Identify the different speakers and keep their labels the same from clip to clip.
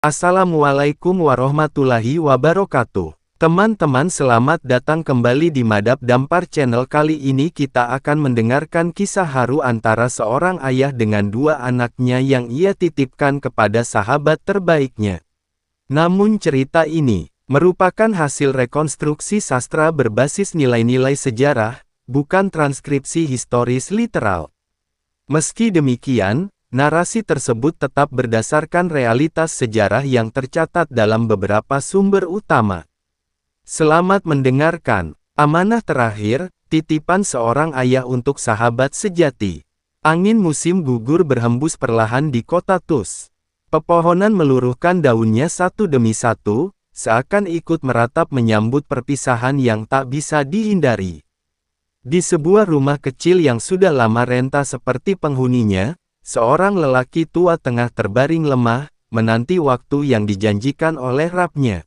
Speaker 1: Assalamualaikum warahmatullahi wabarakatuh. Teman-teman, selamat datang kembali di Madap Dampar Channel. Kali ini kita akan mendengarkan kisah haru antara seorang ayah dengan dua anaknya yang ia titipkan kepada sahabat terbaiknya. Namun cerita ini merupakan hasil rekonstruksi sastra berbasis nilai-nilai sejarah, bukan transkripsi historis literal. Meski demikian, narasi tersebut tetap berdasarkan realitas sejarah yang tercatat dalam beberapa sumber utama. Selamat mendengarkan. Amanah terakhir, titipan seorang ayah untuk sahabat sejati. Angin musim gugur berhembus perlahan di kota Tus. Pepohonan meluruhkan daunnya satu demi satu, seakan ikut meratap menyambut perpisahan yang tak bisa dihindari. Di sebuah rumah kecil yang sudah lama renta seperti penghuninya, seorang lelaki tua tengah terbaring lemah, menanti waktu yang dijanjikan oleh Rabb-nya.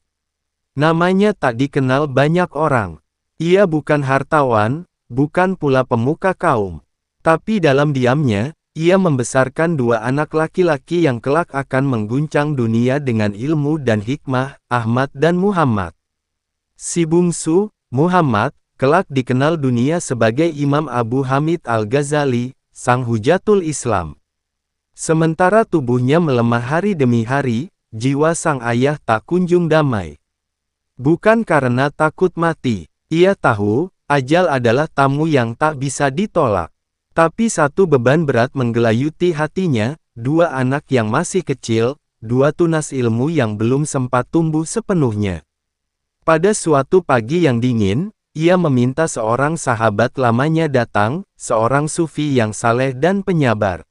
Speaker 1: Namanya tak dikenal banyak orang. Ia bukan hartawan, bukan pula pemuka kaum. Tapi dalam diamnya, ia membesarkan dua anak laki-laki yang kelak akan mengguncang dunia dengan ilmu dan hikmah, Ahmad dan Muhammad. Si bungsu, Muhammad, kelak dikenal dunia sebagai Imam Abu Hamid Al-Ghazali, sang hujatul Islam. Sementara tubuhnya melemah hari demi hari, jiwa sang ayah tak kunjung damai. Bukan karena takut mati, ia tahu, ajal adalah tamu yang tak bisa ditolak. Tapi satu beban berat menggelayuti hatinya, dua anak yang masih kecil, dua tunas ilmu yang belum sempat tumbuh sepenuhnya. Pada suatu pagi yang dingin, ia meminta seorang sahabat lamanya datang, seorang sufi yang saleh dan penyabar.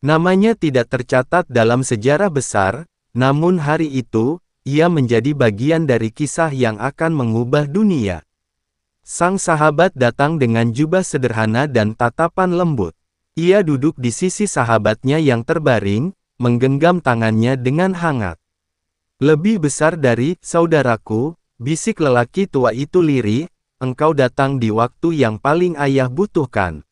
Speaker 1: Namanya tidak tercatat dalam sejarah besar, namun hari itu, ia menjadi bagian dari kisah yang akan mengubah dunia. Sang sahabat datang dengan jubah sederhana dan tatapan lembut. Ia duduk di sisi sahabatnya yang terbaring, menggenggam tangannya dengan hangat. "Lebih besar dari saudaraku," bisik lelaki tua itu lirih, "engkau datang di waktu yang paling ayah butuhkan.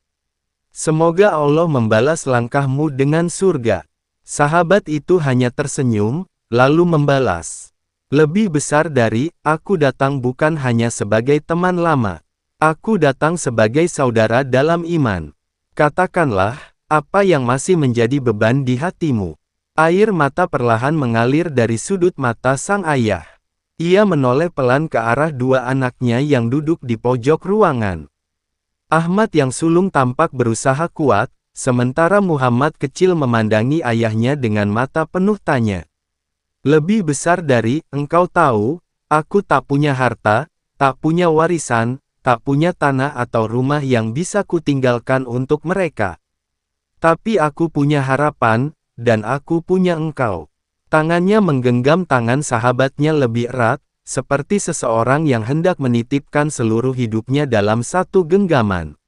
Speaker 1: Semoga Allah membalas langkahmu dengan surga." Sahabat itu hanya tersenyum, lalu membalas, "Lebih besar dari, aku datang bukan hanya sebagai teman lama. Aku datang sebagai saudara dalam iman. Katakanlah, apa yang masih menjadi beban di hatimu." Air mata perlahan mengalir dari sudut mata sang ayah. Ia menoleh pelan ke arah dua anaknya yang duduk di pojok ruangan. Ahmad yang sulung tampak berusaha kuat, sementara Muhammad kecil memandangi ayahnya dengan mata penuh tanya. "Lebih besar dari, engkau tahu, aku tak punya harta, tak punya warisan, tak punya tanah atau rumah yang bisa kutinggalkan untuk mereka. Tapi aku punya harapan, dan aku punya engkau." Tangannya menggenggam tangan sahabatnya lebih erat, seperti seseorang yang hendak menitipkan seluruh hidupnya dalam satu genggaman.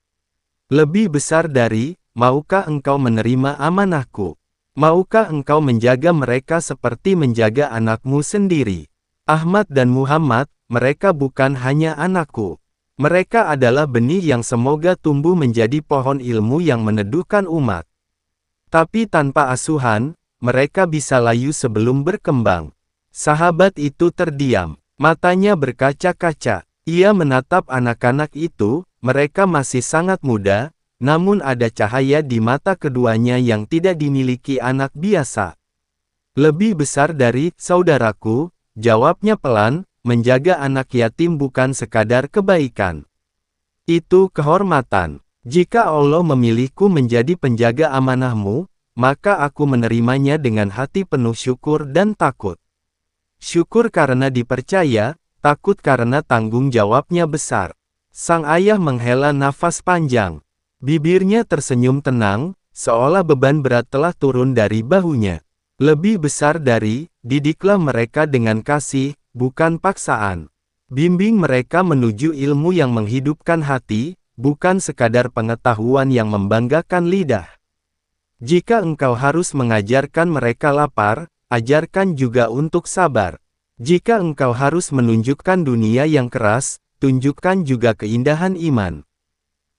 Speaker 1: "Lebih besar dari, maukah engkau menerima amanahku? Maukah engkau menjaga mereka seperti menjaga anakmu sendiri?" Ahmad dan Muhammad, mereka bukan hanya anakku. Mereka adalah benih yang semoga tumbuh menjadi pohon ilmu yang meneduhkan umat. Tapi tanpa asuhan, mereka bisa layu sebelum berkembang. Sahabat itu terdiam. Matanya berkaca-kaca. Ia menatap anak-anak itu, mereka masih sangat muda, namun ada cahaya di mata keduanya yang tidak dimiliki anak biasa. "Lebih besar dari, saudaraku," jawabnya pelan, "menjaga anak yatim bukan sekadar kebaikan. Itu kehormatan. Jika Allah memilihku menjadi penjaga amanahmu, maka aku menerimanya dengan hati penuh syukur dan takut. Syukur karena dipercaya, takut karena tanggung jawabnya besar." Sang ayah menghela nafas panjang. Bibirnya tersenyum tenang, seolah beban berat telah turun dari bahunya. "Lebih besar dari, didiklah mereka dengan kasih, bukan paksaan. Bimbing mereka menuju ilmu yang menghidupkan hati, bukan sekadar pengetahuan yang membanggakan lidah. Jika engkau harus mengajarkan mereka lapar, ajarkan juga untuk sabar. Jika engkau harus menunjukkan dunia yang keras, tunjukkan juga keindahan iman."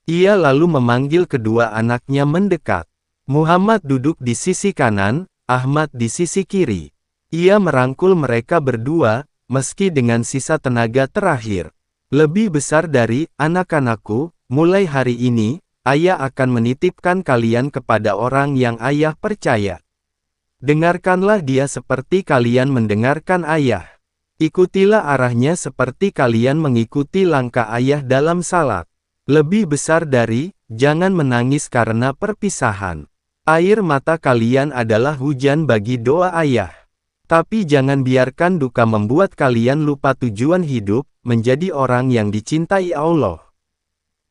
Speaker 1: Ia lalu memanggil kedua anaknya mendekat. Muhammad duduk di sisi kanan, Ahmad di sisi kiri. Ia merangkul mereka berdua, meski dengan sisa tenaga terakhir. Lebih besar dari anak-anakku, mulai hari ini, ayah akan menitipkan kalian kepada orang yang ayah percaya. Dengarkanlah dia seperti kalian mendengarkan ayah. Ikutilah arahnya seperti kalian mengikuti langkah ayah dalam salat. Lebih besar dari, jangan menangis karena perpisahan. Air mata kalian adalah hujan bagi doa ayah. Tapi jangan biarkan duka membuat kalian lupa tujuan hidup, menjadi orang yang dicintai Allah.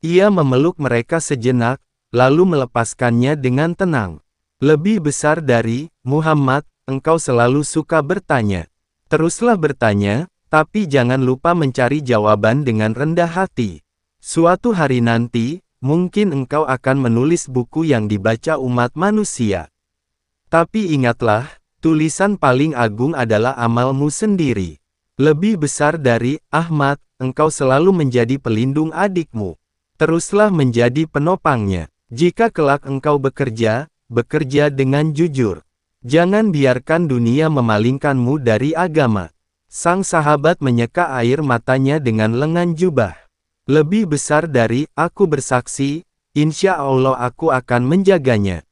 Speaker 1: Ia memeluk mereka sejenak, lalu melepaskannya dengan tenang. Lebih besar dari, Muhammad, engkau selalu suka bertanya. Teruslah bertanya, tapi jangan lupa mencari jawaban dengan rendah hati. Suatu hari nanti, mungkin engkau akan menulis buku yang dibaca umat manusia. Tapi ingatlah, tulisan paling agung adalah amalmu sendiri. Lebih besar dari, Ahmad, engkau selalu menjadi pelindung adikmu. Teruslah menjadi penopangnya. Jika kelak engkau bekerja, bekerja dengan jujur. Jangan biarkan dunia memalingkanmu dari agama. Sang sahabat menyeka air matanya dengan lengan jubah. Lebih besar dari, aku bersaksi, insya Allah aku akan menjaganya.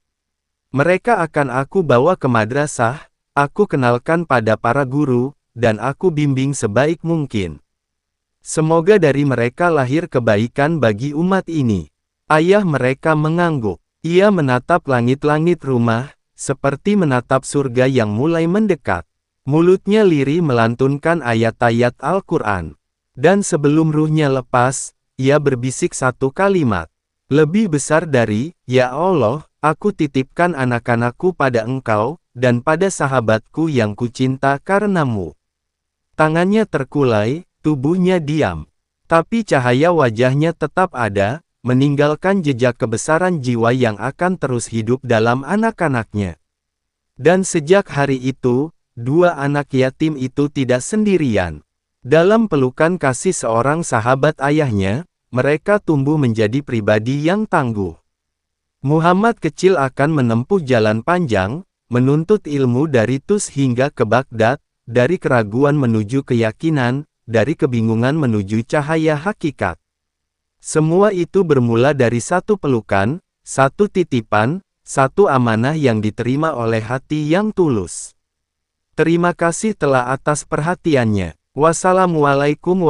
Speaker 1: Mereka akan aku bawa ke madrasah, aku kenalkan pada para guru, dan aku bimbing sebaik mungkin. Semoga dari mereka lahir kebaikan bagi umat ini. Ayah mereka mengangguk. Ia menatap langit-langit rumah, seperti menatap surga yang mulai mendekat. Mulutnya lirih melantunkan ayat-ayat Al-Quran. Dan sebelum ruhnya lepas, ia berbisik satu kalimat. Lebih besar dari, ya Allah, aku titipkan anak-anakku pada engkau, dan pada sahabatku yang kucinta karenamu. Tangannya terkulai, tubuhnya diam. Tapi cahaya wajahnya tetap ada, meninggalkan jejak kebesaran jiwa yang akan terus hidup dalam anak-anaknya. Dan sejak hari itu, dua anak yatim itu tidak sendirian. Dalam pelukan kasih seorang sahabat ayahnya, mereka tumbuh menjadi pribadi yang tangguh. Muhammad kecil akan menempuh jalan panjang, menuntut ilmu dari Tus hingga ke Baghdad, dari keraguan menuju keyakinan, dari kebingungan menuju cahaya hakikat. Semua itu bermula dari satu pelukan, satu titipan, satu amanah yang diterima oleh hati yang tulus. Terima kasih telah atas perhatiannya. Wassalamualaikum